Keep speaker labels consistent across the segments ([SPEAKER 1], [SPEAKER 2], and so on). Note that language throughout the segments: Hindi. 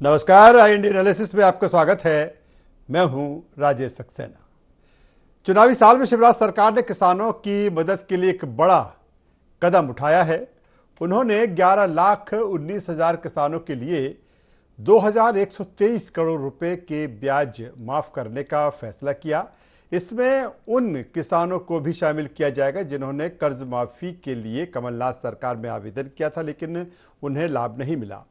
[SPEAKER 1] नमस्कार, आई इंडिया एनालिसिस में आपका स्वागत है। मैं हूं राजेश सक्सेना। चुनावी साल में शिवराज सरकार ने किसानों की मदद के लिए एक बड़ा कदम उठाया है। उन्होंने 11,19,000 किसानों के लिए 2,123 करोड़ रुपए के ब्याज माफ करने का फैसला किया। इसमें उन किसानों को भी शामिल किया जाएगा जिन्होंने कर्ज माफी के लिए कमलनाथ सरकार में आवेदन किया था लेकिन उन्हें लाभ नहीं मिला।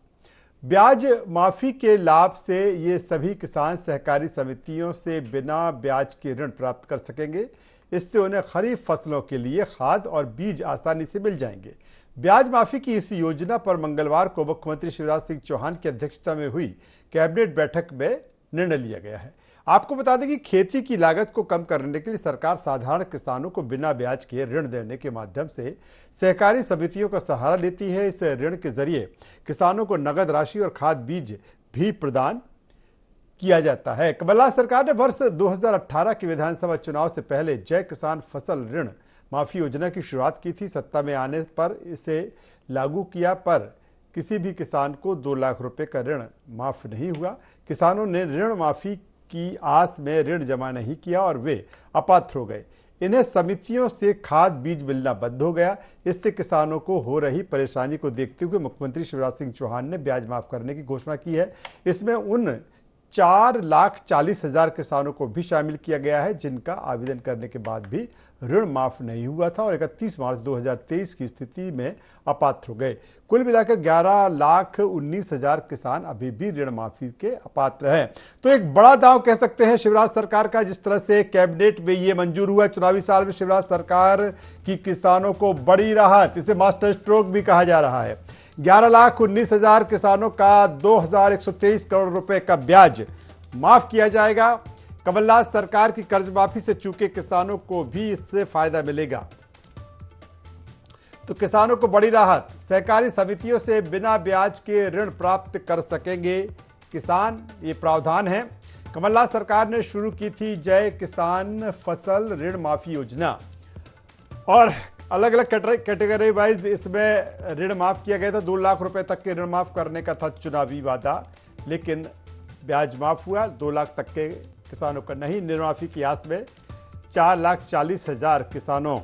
[SPEAKER 1] ब्याज माफी के लाभ से ये सभी किसान सहकारी समितियों से बिना ब्याज के ऋण प्राप्त कर सकेंगे। इससे उन्हें खरीफ फसलों के लिए खाद और बीज आसानी से मिल जाएंगे। ब्याज माफी की इस योजना पर मंगलवार को मुख्यमंत्री शिवराज सिंह चौहान की अध्यक्षता में हुई कैबिनेट बैठक में निर्णय लिया गया है। आपको बता दें कि खेती की लागत को कम करने के लिए सरकार साधारण किसानों को बिना ब्याज के ऋण देने के माध्यम से सहकारी समितियों का सहारा लेती है। इस ऋण के जरिए किसानों को नगद राशि और खाद बीज भी प्रदान किया जाता है। कमलनाथ सरकार ने वर्ष 2018 के विधानसभा चुनाव से पहले जय किसान फसल ऋण माफी योजना की शुरुआत की थी। सत्ता में आने पर इसे लागू किया पर किसी भी किसान को 2 लाख रुपए का ऋण माफ नहीं हुआ। किसानों ने ऋण माफी की आस में ऋण जमा नहीं किया और वे अपात्र हो गए। इन्हें समितियों से खाद बीज मिलना बंद हो गया। इससे किसानों को हो रही परेशानी को देखते हुए मुख्यमंत्री शिवराज सिंह चौहान ने ब्याज माफ करने की घोषणा की है। इसमें उन 4,40,000 किसानों को भी शामिल किया गया है जिनका आवेदन करने के बाद भी ऋण माफ नहीं हुआ था और 31 मार्च 2023 की स्थिति में अपात्र हो गए। कुल मिलाकर 11,19,000 किसान अभी भी ऋण माफी के अपात्र हैं। तो एक बड़ा दांव कह सकते हैं शिवराज सरकार का। जिस तरह से कैबिनेट में ये मंजूर हुआ, चुनावी साल में शिवराज सरकार की किसानों को बड़ी राहत, इसे मास्टर स्ट्रोक भी कहा जा रहा है। 11,19,000 किसानों का 2,123 करोड़ रुपए का ब्याज माफ किया जाएगा। कमलनाथ सरकार की कर्ज माफी से चूके किसानों को भी इससे फायदा मिलेगा। तो किसानों को बड़ी राहत, सहकारी समितियों से बिना ब्याज के ऋण प्राप्त कर सकेंगे किसान, ये प्रावधान है। कमलनाथ सरकार ने शुरू की थी जय किसान फसल ऋण माफी योजना और अलग अलग कैटेगरी वाइज इसमें ऋण माफ किया गया था। 2 लाख रुपए तक के ऋण माफ करने का था चुनावी वादा, लेकिन ब्याज माफ हुआ 2 लाख तक के किसानों का नहीं। ऋण माफी की आस में 4,40,000 किसानों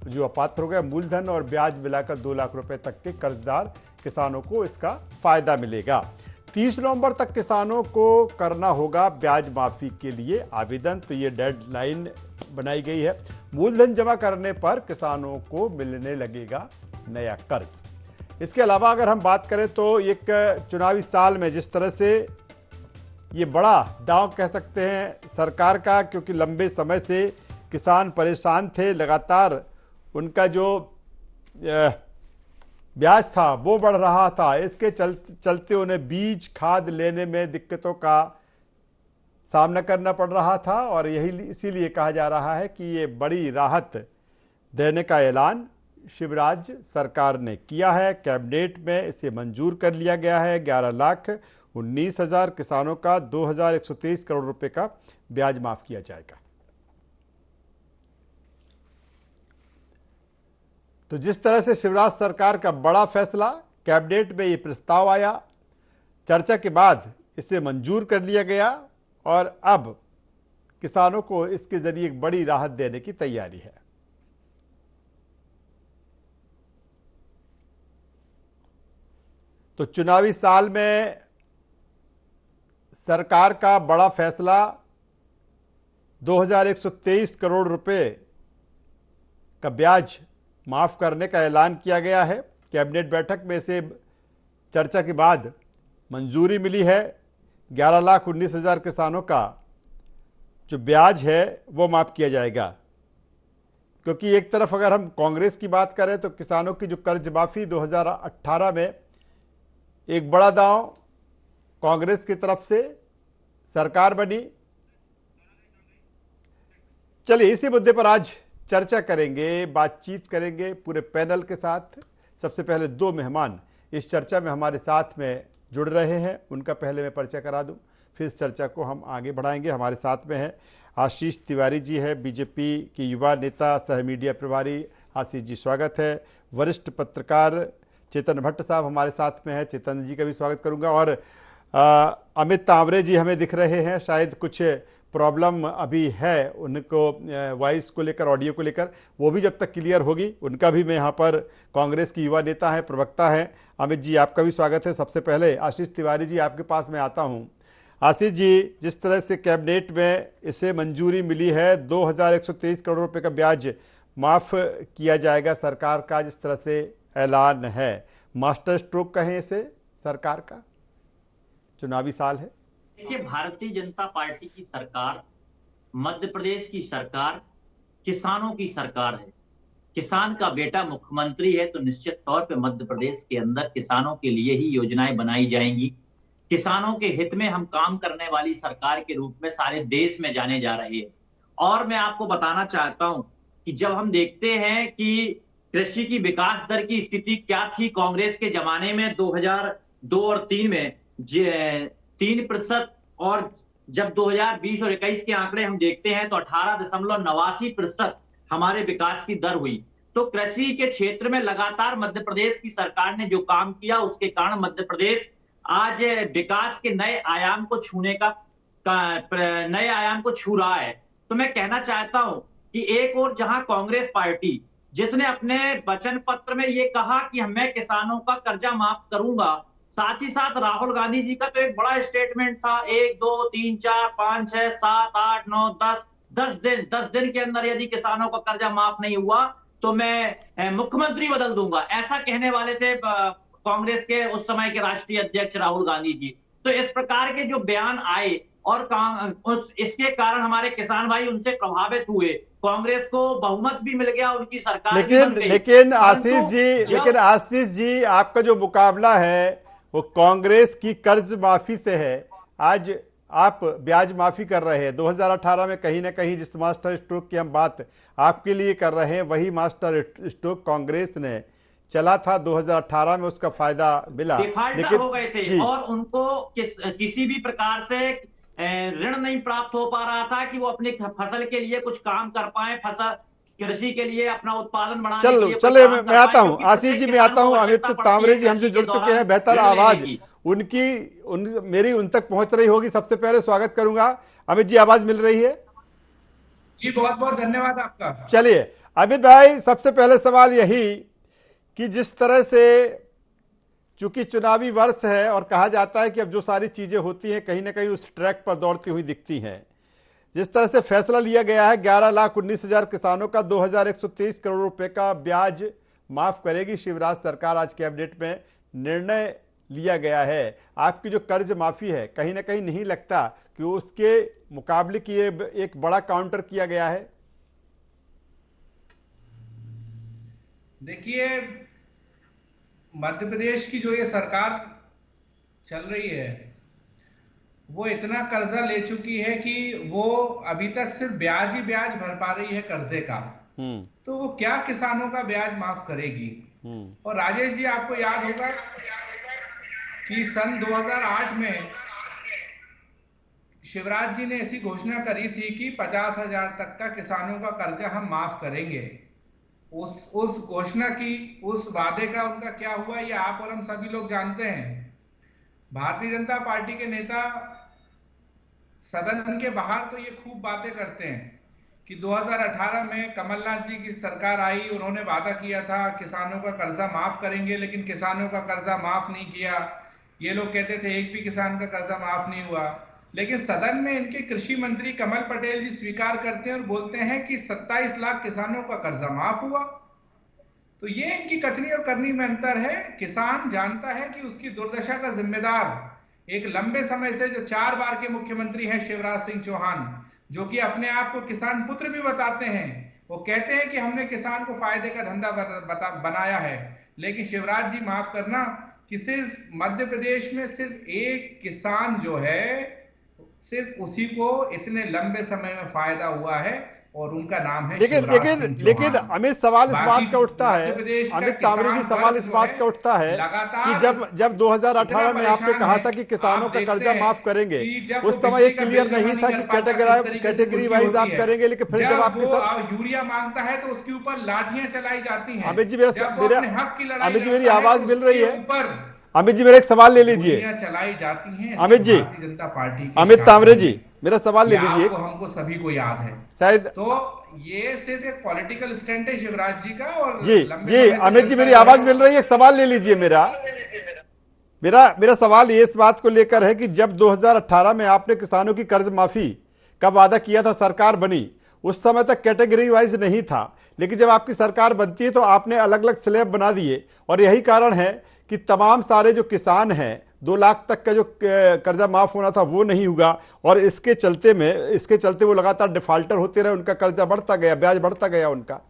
[SPEAKER 1] जो अपात्र हो गए। मूलधन और ब्याज मिलाकर 2 लाख रुपए तक के कर्जदार किसानों को इसका फायदा मिलेगा। 30 नवंबर तक किसानों को करना होगा ब्याज माफी के लिए आवेदन, तो ये डेडलाइन बनाई गई है। मूलधन जमा करने पर किसानों को मिलने लगेगा नया कर्ज। इसके अलावा अगर हम बात करें तो एक चुनावी साल में जिस तरह से ये बड़ा दांव कह सकते हैं सरकार का, क्योंकि लंबे समय से किसान परेशान थे, लगातार उनका जो ब्याज था वो बढ़ रहा था। इसके चलते उन्हें बीज खाद लेने में दिक्कतों का सामना करना पड़ रहा था और यही इसीलिए कहा जा रहा है कि ये बड़ी राहत देने का ऐलान शिवराज सरकार ने किया है। कैबिनेट में इसे मंजूर कर लिया गया है। 11,19,000 किसानों का 2,123 करोड़ रुपए का ब्याज माफ किया जाएगा। तो जिस तरह से शिवराज सरकार का बड़ा फैसला, कैबिनेट में ये प्रस्ताव आया, चर्चा के बाद इसे मंजूर कर लिया गया और अब किसानों को इसके जरिए एक बड़ी राहत देने की तैयारी है। तो चुनावी साल में सरकार का बड़ा फैसला 2,123 करोड़ रुपए का ब्याज माफ करने का ऐलान किया गया है। कैबिनेट बैठक में से चर्चा के बाद मंजूरी मिली है। 11,19,000 किसानों का जो ब्याज है वो माफ किया जाएगा, क्योंकि एक तरफ अगर हम कांग्रेस की बात करें तो किसानों की जो कर्ज माफी 2018 में एक बड़ा दांव कांग्रेस की तरफ से सरकार बनी। चलिए इसी मुद्दे पर आज चर्चा करेंगे, बातचीत करेंगे पूरे पैनल के साथ। सबसे पहले 2 मेहमान इस चर्चा में हमारे साथ में जुड़ रहे हैं, उनका पहले मैं परिचय करा दूं, फिर इस चर्चा को हम आगे बढ़ाएंगे। हमारे साथ में है आशीष तिवारी जी है, बीजेपी के युवा नेता, सह मीडिया प्रभारी। आशीष जी स्वागत है। वरिष्ठ पत्रकार चेतन भट्ट साहब हमारे साथ में है, चेतन जी का भी स्वागत करूंगा। और अमित तांवरे जी हमें दिख रहे हैं, शायद कुछ प्रॉब्लम अभी है उनको वॉइस को लेकर, ऑडियो को लेकर। वो भी जब तक क्लियर होगी, उनका भी मैं यहाँ पर, कांग्रेस की युवा नेता है, प्रवक्ता है। अमित जी आपका भी स्वागत है। सबसे पहले आशीष तिवारी जी आपके पास मैं आता हूँ। आशीष जी, जिस तरह से कैबिनेट में इसे मंजूरी मिली है, 2123 करोड़ रुपए का ब्याज माफ किया जाएगा सरकार का, जिस तरह से ऐलान है, मास्टर स्ट्रोक कहें इसे सरकार का, चुनावी साल है।
[SPEAKER 2] देखिए, भारतीय जनता पार्टी की सरकार, मध्य प्रदेश की सरकार किसानों की सरकार है। किसान का बेटा मुख्यमंत्री है तो निश्चित तौर पे मध्य प्रदेश के अंदर किसानों के लिए ही योजनाएं बनाई जाएंगी। किसानों के हित में हम काम करने वाली सरकार के रूप में सारे देश में जाने जा रहे हैं। और मैं आपको बताना चाहता हूं कि जब हम देखते हैं कि कृषि की विकास दर की स्थिति क्या थी कांग्रेस के जमाने में 2002 और 3 में 3%, और जब 2020 और 21 के आंकड़े हम देखते हैं तो 18.89% हमारे विकास की दर हुई। तो कृषि के क्षेत्र में लगातार मध्य प्रदेश की सरकार ने जो काम किया, उसके कारण मध्य प्रदेश आज विकास के नए आयाम को छू रहा है। तो मैं कहना चाहता हूं कि एक और जहां कांग्रेस पार्टी, जिसने अपने वचन पत्र में ये कहा कि मैं किसानों का कर्जा माफ करूंगा, साथ ही साथ राहुल गांधी जी का तो एक बड़ा स्टेटमेंट था, 1 2 3 4 5 6 7 8 9 10 दिन के अंदर यदि किसानों का कर्जा माफ नहीं हुआ तो मैं मुख्यमंत्री बदल दूंगा, ऐसा कहने वाले थे कांग्रेस के उस समय के राष्ट्रीय अध्यक्ष राहुल गांधी जी। तो इस प्रकार के जो बयान आए और इसके कारण हमारे किसान भाई उनसे प्रभावित हुए, कांग्रेस को बहुमत भी मिल गया, उनकी सरकार भी बन गई।
[SPEAKER 1] लेकिन आशीष जी आपका जो मुकाबला है वो कांग्रेस की कर्ज माफी से है। आज आप ब्याज माफी कर रहे हैं। 2018 में कहीं ना कहीं जिस मास्टर स्ट्रोक की हम बात आपके लिए कर रहे हैं, वही मास्टर स्ट्रोक कांग्रेस ने चला था 2018 में, उसका फायदा मिला,
[SPEAKER 2] लेकिन हो गए थे और उनको किसी भी प्रकार से ऋण नहीं प्राप्त हो पा रहा था कि वो अपनी फसल के लिए कुछ काम कर पाए, फसल कृषि के लिए अपना उत्पादन बढ़ाने के लिए।
[SPEAKER 1] चलिए मैं आता हूं आशीष जी, मैं आता हूं। अमित तांवरे जी हमसे जुड़ चुके हैं, बेहतर आवाज मेरी उन तक पहुंच रही होगी। सबसे पहले स्वागत करूंगा। अमित जी, आवाज मिल रही है
[SPEAKER 3] जी? बहुत बहुत धन्यवाद आपका।
[SPEAKER 1] चलिए अमित भाई, सबसे पहले सवाल यही कि जिस तरह से चूंकि चुनावी वर्ष है और कहा जाता है कि अब जो सारी चीजें होती हैं कहीं ना कहीं उस ट्रैक पर दौड़ती हुई दिखती हैं, जिस तरह से फैसला लिया गया है 11,19,000 किसानों का 2123 करोड़ रुपए का ब्याज माफ करेगी शिवराज सरकार, आज कैबिनेट में निर्णय लिया गया है। आपकी जो कर्ज माफी है, कहीं ना कहीं नहीं लगता कि उसके मुकाबले की एक बड़ा काउंटर किया गया है?
[SPEAKER 3] देखिए, मध्य प्रदेश की जो ये सरकार चल रही है वो इतना कर्जा ले चुकी है कि वो अभी तक सिर्फ ब्याज ही ब्याज भर पा रही है कर्जे का। तो वो क्या किसानों का ब्याज माफ करेगी? और राजेश जी, आपको याद होगा कि सन 2008 में शिवराज जी ने ऐसी घोषणा करी थी कि 50,000 तक का किसानों का कर्जा हम माफ करेंगे। उस घोषणा की, उस वादे का उनका क्या हुआ ये आप और हम सभी लोग जानते हैं। भारतीय जनता पार्टी के नेता सदन के बाहर तो ये खूब बातें करते हैं कि 2018 में कमलनाथ जी की सरकार आई, उन्होंने वादा किया था किसानों का कर्जा माफ करेंगे, लेकिन किसानों का कर्जा माफ नहीं किया। ये लोग कहते थे एक भी किसान का कर्जा माफ नहीं हुआ, लेकिन सदन में इनके कृषि मंत्री कमल पटेल जी स्वीकार करते हैं और बोलते हैं कि 27 लाख किसानों का कर्जा माफ हुआ। तो ये इनकी कथनी और करनी में अंतर है। किसान जानता है कि उसकी दुर्दशा का जिम्मेदार एक लंबे समय से जो 4 बार के मुख्यमंत्री हैं शिवराज सिंह चौहान, जो कि अपने आप को किसान पुत्र भी बताते हैं। वो कहते हैं कि हमने किसान को फायदे का धंधा बनाया है, लेकिन शिवराज जी माफ करना कि सिर्फ मध्य प्रदेश में सिर्फ एक किसान जो है, सिर्फ उसी को इतने लंबे समय में फायदा हुआ है और उनका नाम है
[SPEAKER 1] लेकिन अमित सवाल इस बात का उठता है, अमित तांवरे जी सवाल इस बात का उठता है कि जब 2018 में आपने कहा था कि किसानों का कर्जा माफ करेंगे, उस समय ये क्लियर नहीं था कि कैटेगरी वाइज आप करेंगे, लेकिन फिर जब आपके साथ
[SPEAKER 3] यूरिया मांगता है तो उसके ऊपर लाठियां चलाई जाती हैं।
[SPEAKER 1] अमित जी मेरी आवाज मिल रही है? अमित जी मेरा एक सवाल ले लीजिए।
[SPEAKER 3] गोलियां चलाई जाती हैं
[SPEAKER 1] अमित जी,
[SPEAKER 3] भारतीय जनता पार्टी के
[SPEAKER 1] अमित तामरे
[SPEAKER 3] शासन
[SPEAKER 1] जी,
[SPEAKER 3] में,
[SPEAKER 1] मेरा सवाल ले
[SPEAKER 3] ये
[SPEAKER 1] लीजिए।
[SPEAKER 3] आपको हमको सभी को याद है।
[SPEAKER 1] शायद
[SPEAKER 3] तो ये सिर्फ एक पॉलिटिकल स्टंट है शिवराज जी का, और
[SPEAKER 1] जी
[SPEAKER 3] लंबे
[SPEAKER 1] जी
[SPEAKER 3] समय से
[SPEAKER 1] अमित जी
[SPEAKER 3] जनता
[SPEAKER 1] मेरी
[SPEAKER 3] जो है
[SPEAKER 1] आवाज मिल रही है? एक सवाल ले लीजिए मेरा। मेरा सवाल ये इस बात को लेकर है कि जब 2018 में आपने किसानों की कर्ज माफी का वादा किया था, सरकार बनी, उस समय तक कैटेगरी वाइज नहीं था, लेकिन जब आपकी सरकार बनती है तो आपने अलग अलग स्लैब बना दिए, और यही कारण है कि तमाम सारे जो किसान हैं 2 लाख तक का जो कर्जा माफ होना था वो नहीं हुआ, और इसके चलते वो लगातार डिफाल्टर होते रहे, उनका कर्जा बढ़ता गया, ब्याज बढ़ता गया उनका।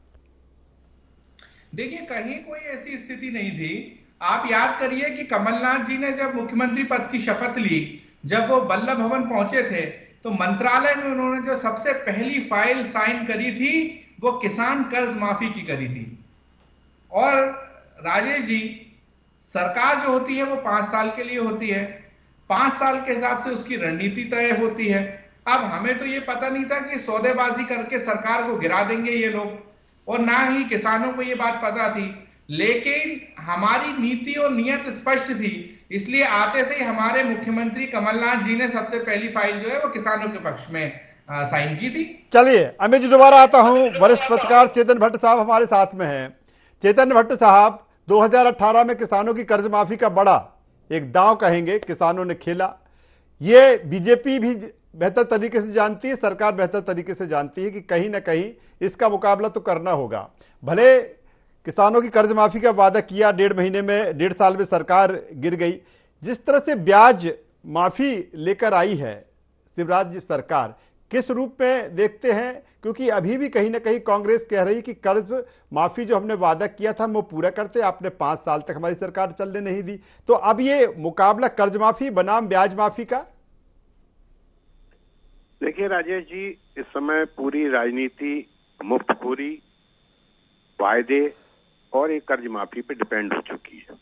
[SPEAKER 3] देखिए, कहीं कोई ऐसी स्थिति नहीं थी। आप याद करिए कि कमलनाथ जी ने जब मुख्यमंत्री पद की शपथ ली, जब वो बल्लभ भवन पहुंचे थे, तो मंत्रालय में उन्होंने जो सबसे पहली फाइल साइन करी थी वो किसान कर्ज माफी की करी थी। और राजेश जी, सरकार जो होती है वो 5 साल के लिए होती है, 5 साल के हिसाब से उसकी रणनीति तय होती है। अब हमें तो ये पता नहीं था कि सौदेबाजी करके सरकार को गिरा देंगे ये लोग, और ना ही किसानों को ये बात पता थी, लेकिन हमारी नीति और नियत स्पष्ट थी, इसलिए आते से ही हमारे मुख्यमंत्री कमलनाथ जी ने सबसे पहली फाइल जो है वो किसानों के पक्ष में साइन की थी।
[SPEAKER 1] चलिए अमित जी, दोबारा आता हूं। वरिष्ठ पत्रकार चेतन भट्ट साहब हमारे साथ में हैं। चेतन भट्ट साहब, 2018 में किसानों की कर्ज माफी का बड़ा एक दांव कहेंगे किसानों ने खेला। ये बीजेपी भी बेहतर तरीके से जानती है, सरकार बेहतर तरीके से जानती है कि कहीं ना कहीं इसका मुकाबला तो करना होगा। भले किसानों की कर्ज माफी का वादा किया, 1.5 साल में सरकार गिर गई। जिस तरह से ब्याज माफी लेकर आई है शिवराज जी सरकार, किस रूप में देखते हैं? क्योंकि अभी भी कहीं ना कहीं कांग्रेस कह रही कि कर्ज माफी जो हमने वादा किया था हम वो पूरा करते, आपने 5 साल तक हमारी सरकार चलने नहीं दी, तो अब ये मुकाबला कर्ज माफी बनाम ब्याज माफी का।
[SPEAKER 4] देखिए राजेश जी, इस समय पूरी राजनीति मुफ्तखोरी, वायदे और एक कर्ज माफी पे डिपेंड हो चुकी है।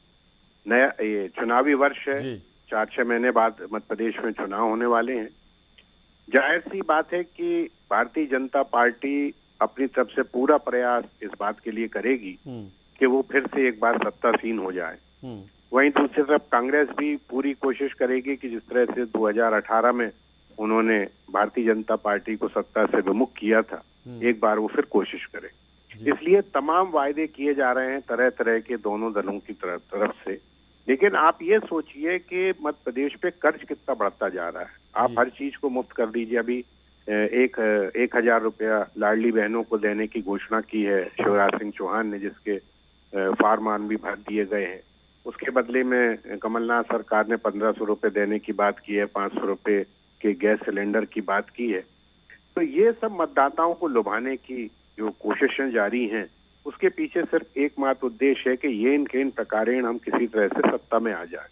[SPEAKER 4] नया ये चुनावी वर्ष है, 4-6 महीने बाद मध्य प्रदेश में चुनाव होने वाले हैं। जाहिर सी बात है कि भारतीय जनता पार्टी अपनी तरफ से पूरा प्रयास इस बात के लिए करेगी कि वो फिर से एक बार सत्तासीन हो जाए। वहीं दूसरी तरफ कांग्रेस भी पूरी कोशिश करेगी कि जिस तरह से 2018 में उन्होंने भारतीय जनता पार्टी को सत्ता से विमुख किया था, एक बार वो फिर कोशिश करे। इसलिए तमाम वायदे किए जा रहे हैं तरह तरह के दोनों दलों की तरफ से। लेकिन आप ये सोचिए कि मध्य प्रदेश पे कर्ज कितना बढ़ता जा रहा है। आप हर चीज को मुफ्त कर दीजिए। अभी 1,000 रुपया लाडली बहनों को देने की घोषणा की है शिवराज सिंह चौहान ने, जिसके फार्मान भी भर दिए गए हैं। उसके बदले में कमलनाथ सरकार ने 1,500 रुपये देने की बात की है, 500 रुपये के गैस सिलेंडर की बात की है। तो ये सब मतदाताओं को लुभाने की जो कोशिशें जारी हैं, उसके पीछे सिर्फ एकमात्र उद्देश्य है कि ये इन प्रकारेण हम किसी तरह से सत्ता में आ जाए।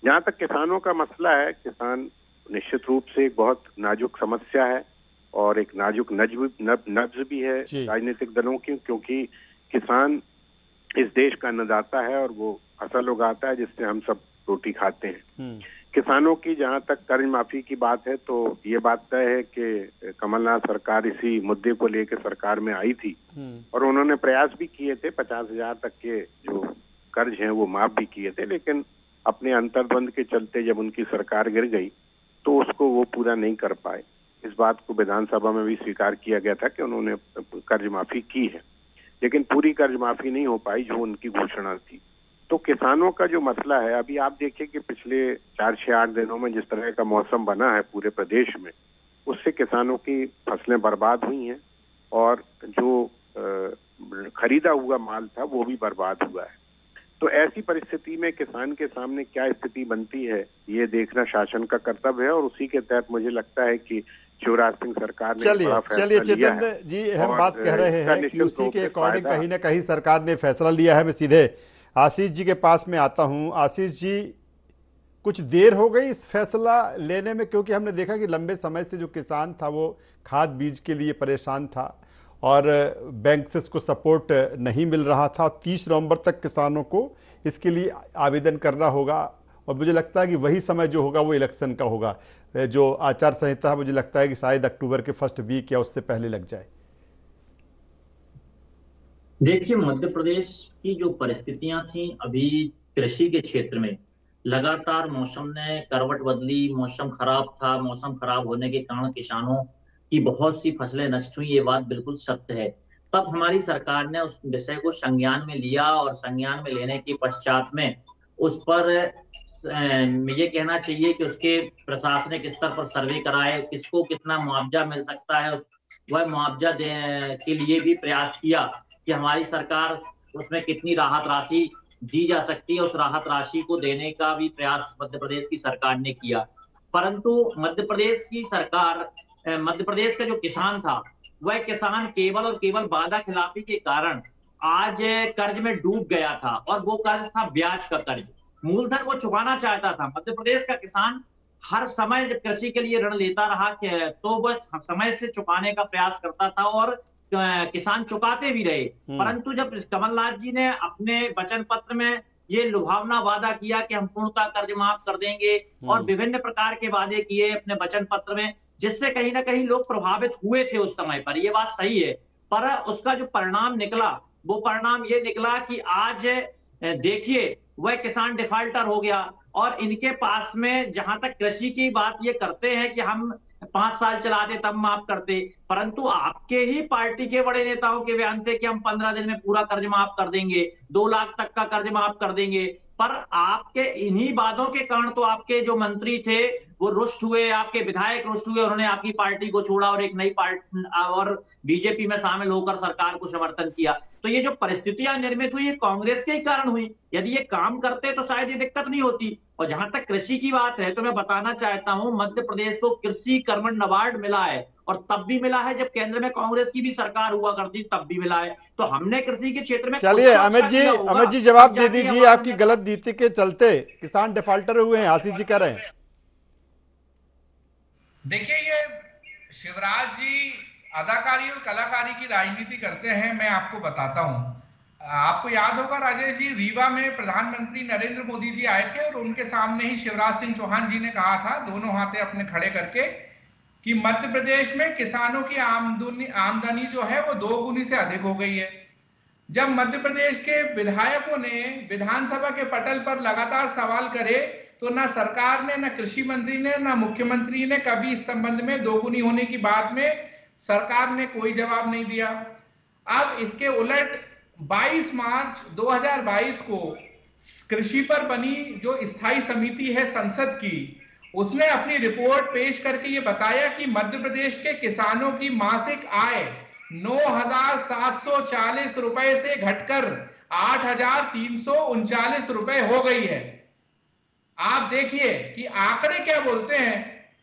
[SPEAKER 4] जहाँ तक किसानों का मसला है, किसान निश्चित रूप से एक बहुत नाजुक समस्या है और एक नाजुक नब्ज भी है राजनीतिक दलों की, क्योंकि किसान इस देश का अन्नदाता है और वो फसल उगाता है जिससे हम सब रोटी खाते हैं। किसानों की जहां तक कर्ज माफी की बात है, तो ये बात तय है कि कमलनाथ सरकार इसी मुद्दे को लेकर सरकार में आई थी और उन्होंने प्रयास भी किए थे, 50,000 तक के जो कर्ज हैं वो माफ भी किए थे। लेकिन अपने अंतर्द्वंद के चलते जब उनकी सरकार गिर गई तो उसको वो पूरा नहीं कर पाए। इस बात को विधानसभा में भी स्वीकार किया गया था कि उन्होंने कर्ज माफी की है, लेकिन पूरी कर्ज माफी नहीं हो पाई जो उनकी घोषणा थी। तो किसानों का जो मसला है, अभी आप देखिए कि पिछले 4-6-8 दिनों में जिस तरह का मौसम बना है पूरे प्रदेश में, उससे किसानों की फसलें बर्बाद हुई हैं और जो खरीदा हुआ माल था वो भी बर्बाद हुआ है। तो ऐसी परिस्थिति में किसान के सामने क्या स्थिति बनती है, ये देखना शासन का कर्तव्य है और उसी के तहत मुझे लगता है कि शिवराज सिंह सरकार ने बड़ा फैसला लिया है।
[SPEAKER 1] चेतन जी, हम बात कह रहे हैं कि उसी के अकॉर्डिंग कहीं ना कहीं सरकार ने फैसला लिया है। मैं सीधे आशीष जी के पास में आता हूं। आशीष जी, कुछ देर हो गई इस फैसला लेने में, क्योंकि हमने देखा कि लंबे समय से जो किसान था वो खाद बीज के लिए परेशान था और बैंक से उसको सपोर्ट नहीं मिल रहा था। 30 नवंबर तक किसानों को इसके लिए आवेदन करना होगा और मुझे लगता है कि वही समय जो होगा वो इलेक्शन का होगा। जो आचार संहिता है मुझे लगता है कि शायद अक्टूबर के फर्स्ट वीक या उससे पहले लग जाए।
[SPEAKER 2] देखिए, मध्य प्रदेश की जो परिस्थितियां थी अभी कृषि के क्षेत्र में, लगातार मौसम ने करवट बदली, मौसम खराब था, मौसम खराब होने के कारण किसानों की बहुत सी फसलें नष्ट हुई, ये बात बिल्कुल सत्य है। तब हमारी सरकार ने उस विषय को संज्ञान में लिया और संज्ञान में लेने के पश्चात में उस पर ये कहना चाहिए कि उसके प्रशासनिक स्तर पर सर्वे कराए, किसको कितना मुआवजा मिल सकता है, वह मुआवजा के लिए भी प्रयास किया कि हमारी सरकार उसमें कितनी राहत राशि दी जा सकती है, उस राहत राशि को देने का भी प्रयास मध्य प्रदेश की सरकार ने किया। परंतु मध्य प्रदेश की सरकार, मध्य प्रदेश का जो किसान था, वह किसान केवल और केवल वादा खिलाफी के कारण आज कर्ज में डूब गया था, और वो कर्ज था ब्याज का कर्ज। मूलधन वो चुकाना चाहता था। मध्य प्रदेश का किसान हर समय जब कृषि के लिए ऋण लेता रहा तो वह समय से चुकाने का प्रयास करता था और किसान चुकाते भी रहे। परंतु जब कमलनाथ जी ने अपने वचन पत्र में ये लुभावना वादा किया कि हम पूर्णतः कर्ज माफ कर देंगे और विभिन्न प्रकार के वादे किए अपने वचन पत्र में, जिससे कहीं ना कहीं लोग प्रभावित हुए थे उस समय पर, ये बात सही है। पर उसका जो परिणाम निकला, वो परिणाम ये निकला कि आज देखिए वह किसान डिफाल्टर हो गया, और इनके पास में जहां तक कृषि की बात ये करते हैं कि हम 5 साल चलाते तब माफ करते, परंतु आपके ही पार्टी के बड़े नेताओं के बयान थे कि हम 15 दिन में पूरा कर्ज माफ कर देंगे, 2 लाख तक का कर्ज माफ कर देंगे। पर आपके इन्हीं वादों के कारण तो आपके जो मंत्री थे वो रुष्ट हुए, आपके विधायक रुष्ट हुए, उन्होंने आपकी पार्टी को छोड़ा और एक नई पार्टी और बीजेपी में शामिल होकर सरकार को समर्थन किया। तो ये जो परिस्थितियां निर्मित हुई, ये कांग्रेस के ही कारण हुई। यदि ये काम करते तो शायद ये दिक्कत नहीं होती। और जहां तक कृषि की बात है तो मैं बताना चाहता हूं, मध्य प्रदेश को कृषि कर्मण अवार्ड मिला है, और तब भी मिला है जब केंद्र में कांग्रेस की भी सरकार हुआ करती, तब भी मिला है। तो हमने कृषि के क्षेत्र में
[SPEAKER 1] चलिए अमित जी जवाब दे दीजिए। आपकी गलत नीति के चलते किसान डिफाल्टर हुए हैं, आशीष जी कह रहे हैं।
[SPEAKER 3] देखिए, ये शिवराज जी अदाकारी और कलाकारी की राजनीति करते हैं। मैं आपको बताता हूं, आपको याद होगा राजेश जी, रीवा में प्रधानमंत्री नरेंद्र मोदी जी आए थे और उनके सामने ही शिवराज सिंह चौहान जी ने कहा था, दोनों हाथे अपने खड़े करके, कि मध्य प्रदेश में किसानों की आमदनी जो है वो 2 गुनी से अधिक हो गई है। जब मध्य प्रदेश के विधायकों ने विधानसभा के पटल पर लगातार सवाल करे तो ना सरकार ने, ना कृषि मंत्री ने, ना मुख्यमंत्री ने कभी इस संबंध में 2 गुनी होने की बात में सरकार ने कोई जवाब नहीं दिया। अब इसके उलट 22 मार्च 2022 को कृषि पर बनी जो स्थायी समिति है संसद की, उसने अपनी रिपोर्ट पेश करके ये बताया कि मध्य प्रदेश के किसानों की मासिक आय 9,740 रुपए से घटकर 8,339 रुपए हो गई है। आप देखिए कि आंकड़े क्या बोलते हैं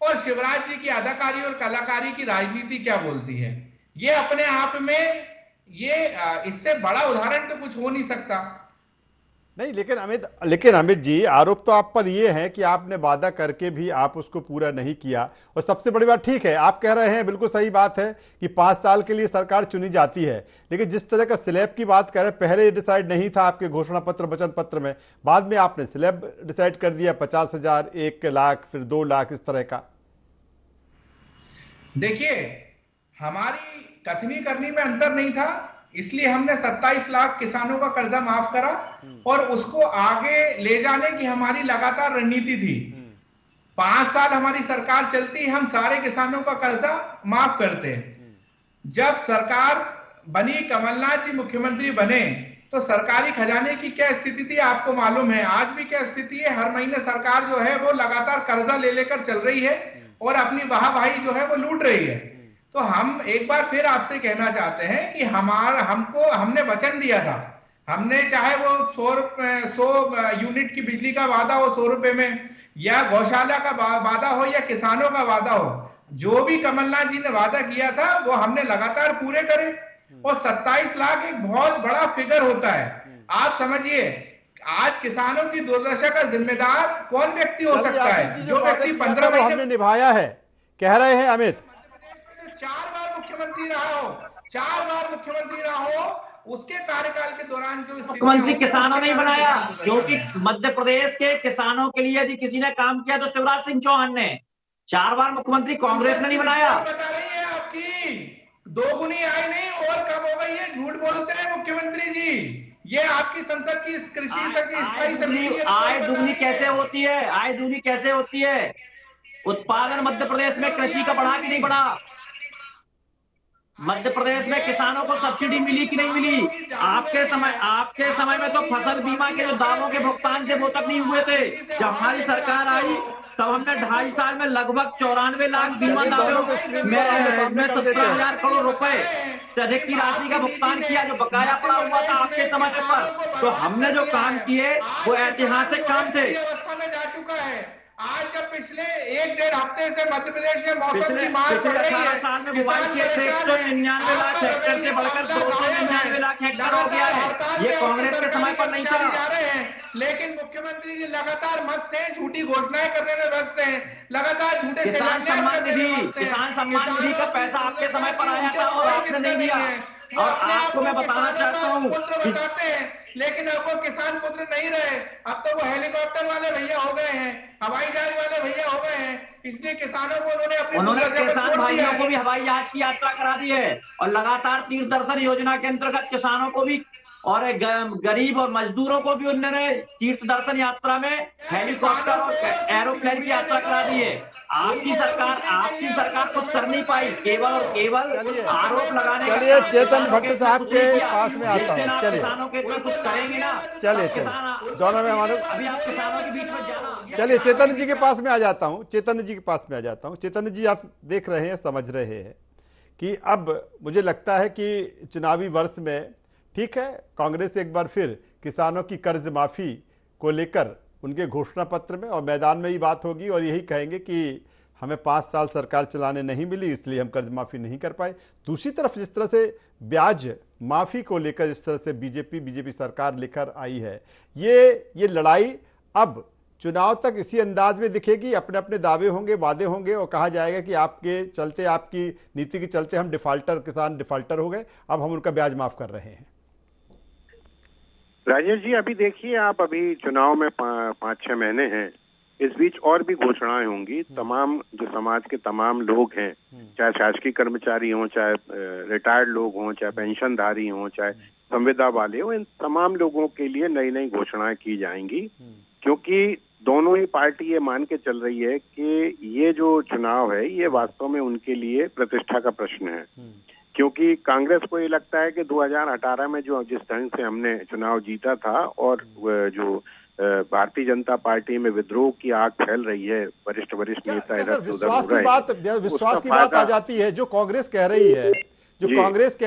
[SPEAKER 3] और शिवराज जी की अदाकारी और कलाकारी की राजनीति क्या बोलती है। ये अपने आप में इससे बड़ा उदाहरण तो कुछ हो नहीं सकता।
[SPEAKER 1] नहीं, लेकिन अमित जी, आरोप तो आप पर ये है कि आपने वादा करके भी आप उसको पूरा नहीं किया। और सबसे बड़ी बात, ठीक है आप कह रहे हैं, बिल्कुल सही बात है कि 5 साल के लिए सरकार चुनी जाती है, लेकिन जिस तरह का स्लैब की बात कर रहे हैं, पहले ये डिसाइड नहीं था आपके घोषणा पत्र वचन पत्र में, बाद में आपने स्लैब डिसाइड कर दिया 50,000, 1 लाख, फिर 2 लाख, इस तरह का।
[SPEAKER 3] देखिए, हमारी कथनी करनी में अंतर नहीं था, इसलिए हमने 27 लाख किसानों का कर्जा माफ करा और उसको आगे ले जाने की हमारी लगातार रणनीति थी। 5 साल हमारी सरकार चलती, हम सारे किसानों का कर्जा माफ करते। जब सरकार बनी, कमलनाथ जी मुख्यमंत्री बने, तो सरकारी खजाने की क्या स्थिति थी आपको मालूम है। आज भी क्या स्थिति है, हर महीने सरकार जो है वो लगातार कर्जा ले लेकर चल रही है और अपनी वाहवाही जो है वो लूट रही है। तो हम एक बार फिर आपसे कहना चाहते हैं कि हमने वचन दिया था, हमने चाहे वो 100 यूनिट की बिजली का वादा हो 100 रुपए में, या गौशाला का वादा हो, या किसानों का वादा हो, जो भी कमलनाथ जी ने वादा किया था वो हमने लगातार पूरे करे। और 27 लाख एक बहुत बड़ा फिगर होता है। आप समझिए, आज किसानों की दुर्दशा का जिम्मेदार कौन व्यक्ति हो सकता है? जो व्यक्ति 15 महीने
[SPEAKER 1] हमने निभाया है, कह रहे हैं अमित।
[SPEAKER 3] 4 बार मुख्यमंत्री रहा हो, उसके कार्यकाल के दौरान जो
[SPEAKER 2] मुख्यमंत्री किसानों ने बनाया, क्योंकि मध्य प्रदेश के किसानों के लिए यदि किसी ने काम किया तो शिवराज सिंह चौहान ने। 4 बार मुख्यमंत्री कांग्रेस ने नहीं बनाया।
[SPEAKER 3] बता रही है आपकी 2 गुनी आय नहीं और कम हो गई है, झूठ बोलते हैं मुख्यमंत्री जी। ये आपकी संसद की कृषि स्थायी समिति
[SPEAKER 2] आय दुगनी कैसे होती है? आय दुगनी कैसे होती है? उत्पादन मध्य प्रदेश में कृषि का बढ़ा कि नहीं बढ़ा? मध्य प्रदेश में किसानों को सब्सिडी मिली कि नहीं मिली? आपके समय में तो फसल बीमा के जो दावों के भुगतान थे वो तक नहीं हुए थे। जब हमारी सरकार आई तब हमने 2.5 साल में लगभग 94 लाख बीमा दावों में 17,000 करोड़ रुपए से अधिक की राशि का भुगतान किया, जो बकाया पड़ा हुआ था आपके समय पर। तो हमने जो काम किए वो ऐतिहासिक काम थे।
[SPEAKER 3] आज जब पिछले 1-1.5 हफ्ते से मध्य प्रदेश में मौसम की मार पड़ रही है,
[SPEAKER 2] साल में बुआई क्षेत्र 199 लाख हेक्टेयर से बढ़कर 299 लाख हेक्टेयर हो गया है। ये कांग्रेस के समय पर नहीं था।
[SPEAKER 3] लेकिन मुख्यमंत्री जी लगातार मस्त हैं, झूठी घोषणाएं करने में व्यस्त हैं, लगातार झूठे
[SPEAKER 2] किसान सम्मान निधि का पैसा आपके समय पर आया था और आपने नहीं दिया। और आपको मैं बताना चाहता हूँ,
[SPEAKER 3] लेकिन अब वो किसान पुत्र नहीं रहे, अब तो वो हेलीकॉप्टर वाले भैया हो गए हैं, हवाई जहाज वाले भैया हो गए हैं। इसलिए किसानों को
[SPEAKER 2] उन्होंने किसान भाइयों को भी हवाई जहाज की यात्रा करा दी है और लगातार तीर्थ दर्शन योजना के अंतर्गत किसानों को भी और गरीब और मजदूरों को भी उन्होंने तीर्थ दर्शन यात्रा में हेलीकॉप्टर और एरोप्लेन की यात्रा करा दी है। आपकी सरकार कुछ कर नहीं पाई, केवल और केवल आरोप लगाने।
[SPEAKER 1] चलिए चेतन भट्ट साहब के पास में आता हूँ। चलिए
[SPEAKER 2] किसानों के इतना कुछ करेंगे ना।
[SPEAKER 1] चलिए दोनों में हमारे
[SPEAKER 2] अभी आप किसानों के बीच में जाना।
[SPEAKER 1] चलिए चेतन जी के पास में आ जाता हूँ। चेतन जी आप देख रहे हैं, समझ रहे हैं कि अब मुझे लगता है कि चुनावी वर्ष में ठीक है, कांग्रेस एक बार फिर किसानों की कर्ज माफी को लेकर उनके घोषणा पत्र में और मैदान में ही बात होगी और यही कहेंगे कि हमें 5 साल सरकार चलाने नहीं मिली, इसलिए हम कर्ज माफी नहीं कर पाए। दूसरी तरफ जिस तरह से ब्याज माफी को लेकर जिस तरह से बीजेपी सरकार लेकर आई है, ये लड़ाई अब चुनाव तक इसी अंदाज में दिखेगी। अपने अपने दावे होंगे, वादे होंगे और कहा जाएगा कि आपके चलते, आपकी नीति के चलते हम किसान डिफाल्टर हो गए, अब हम उनका ब्याज माफ कर रहे हैं।
[SPEAKER 4] राजेश जी, अभी देखिए आप, अभी चुनाव में 5-6 महीने हैं, इस बीच और भी घोषणाएं होंगी। तमाम जो समाज के तमाम लोग हैं, चाहे शासकीय कर्मचारी हों, चाहे रिटायर्ड लोग हों, चाहे पेंशनधारी हों, चाहे संविदा वाले हों, इन तमाम लोगों के लिए नई नई घोषणाएं की जाएंगी। क्योंकि दोनों ही पार्टी ये मान के चल रही है कि ये जो चुनाव है ये वास्तव में उनके लिए प्रतिष्ठा का प्रश्न है। क्योंकि कांग्रेस को ये लगता है कि 2018 में जो जिस ढंग से हमने चुनाव जीता था और जो भारतीय जनता पार्टी में विद्रोह की आग फैल रही है, वरिष्ठ नेता इधर
[SPEAKER 1] विश्वास की बात आ जाती है जो कांग्रेस कह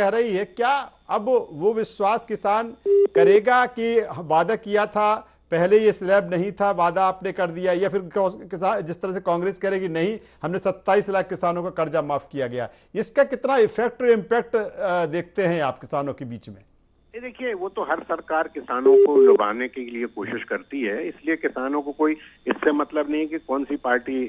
[SPEAKER 1] रही है, क्या अब वो विश्वास किसान करेगा कि वादा किया था, पहले ये स्लैब नहीं था, वादा आपने कर दिया, या फिर जिस तरह से कांग्रेस कह रही कि नहीं, हमने 27 लाख किसानों का कर्जा माफ किया गया, इसका कितना इफेक्ट और इम्पैक्ट देखते हैं आप किसानों के बीच में?
[SPEAKER 4] देखिए, वो तो हर सरकार किसानों को लुभाने के लिए कोशिश करती है, इसलिए किसानों को कोई इससे मतलब नहीं है कि कौन सी पार्टी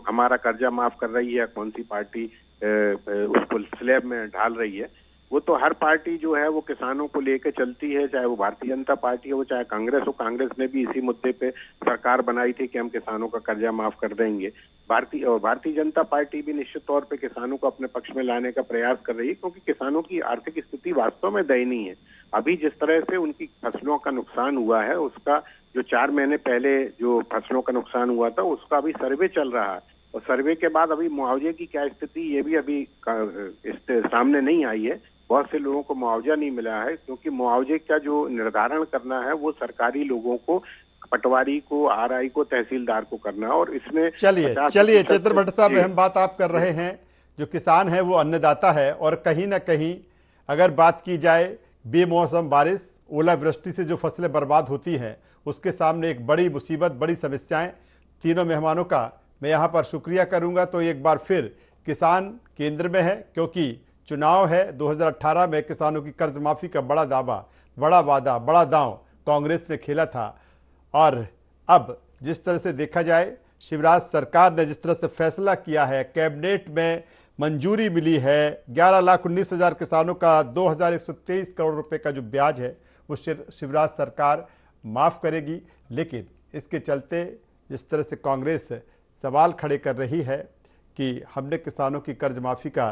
[SPEAKER 4] हमारा कर्जा माफ कर रही है, कौन सी पार्टी उसको स्लैब में ढाल रही है। वो तो हर पार्टी जो है वो किसानों को लेकर चलती है, चाहे वो भारतीय जनता पार्टी हो, चाहे कांग्रेस हो। कांग्रेस ने भी इसी मुद्दे पे सरकार बनाई थी कि हम किसानों का कर्जा माफ कर देंगे। भारतीय जनता पार्टी भी निश्चित तौर पे किसानों को अपने पक्ष में लाने का प्रयास कर रही है, क्योंकि किसानों की आर्थिक स्थिति वास्तव में दयनीय है। अभी जिस तरह से उनकी फसलों का नुकसान हुआ है, उसका जो 4 महीने पहले जो फसलों का नुकसान हुआ था, उसका अभी सर्वे चल रहा है और सर्वे के बाद अभी मुआवजे की क्या स्थिति, ये भी अभी सामने नहीं आई है। बहुत से लोगों को मुआवजा नहीं मिला है, क्योंकि मुआवजे का जो निर्धारण करना है वो सरकारी लोगों को, पटवारी को, आरआई को, तहसीलदार को करना है। और इसमें
[SPEAKER 1] चलिए चेतन भट्ट साहब, हम बात आप कर रहे हैं, जो किसान है वो अन्नदाता है और कहीं ना कहीं अगर बात की जाए बेमौसम बारिश, ओलावृष्टि से जो फसलें बर्बाद होती हैं, उसके सामने एक बड़ी मुसीबत, बड़ी समस्याएं। तीनों मेहमानों का मैं यहाँ पर शुक्रिया करूँगा। तो एक बार फिर किसान केंद्र में है, क्योंकि चुनाव है। 2018 में किसानों की कर्ज माफी का बड़ा दावा, बड़ा वादा, बड़ा दांव कांग्रेस ने खेला था और अब जिस तरह से देखा जाए, शिवराज सरकार ने जिस तरह से फैसला किया है, कैबिनेट में मंजूरी मिली है, 11,19,000 किसानों का 2,123 करोड़ रुपए का जो ब्याज है वो शिवराज सरकार माफ़ करेगी। लेकिन इसके चलते जिस तरह से कांग्रेस सवाल खड़े कर रही है कि हमने किसानों की कर्ज माफ़ी का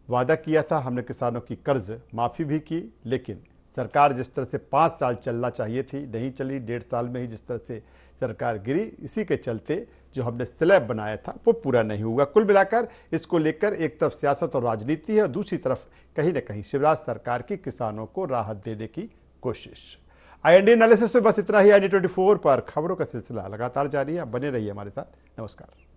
[SPEAKER 1] वादा किया था, हमने किसानों की कर्ज माफ़ी भी की, लेकिन सरकार जिस तरह से 5 साल चलना चाहिए थी नहीं चली, 1.5 साल में ही जिस तरह से सरकार गिरी, इसी के चलते जो हमने स्लैब बनाया था वो पूरा नहीं हुआ। कुल मिलाकर इसको लेकर एक तरफ सियासत और राजनीति है और दूसरी तरफ कहीं ना कहीं शिवराज सरकार की किसानों को राहत देने की कोशिश। IND एनालिसिस में बस इतना ही। IND 24 पर खबरों का सिलसिला लगातार जारी है, बने रहिए हमारे साथ। नमस्कार।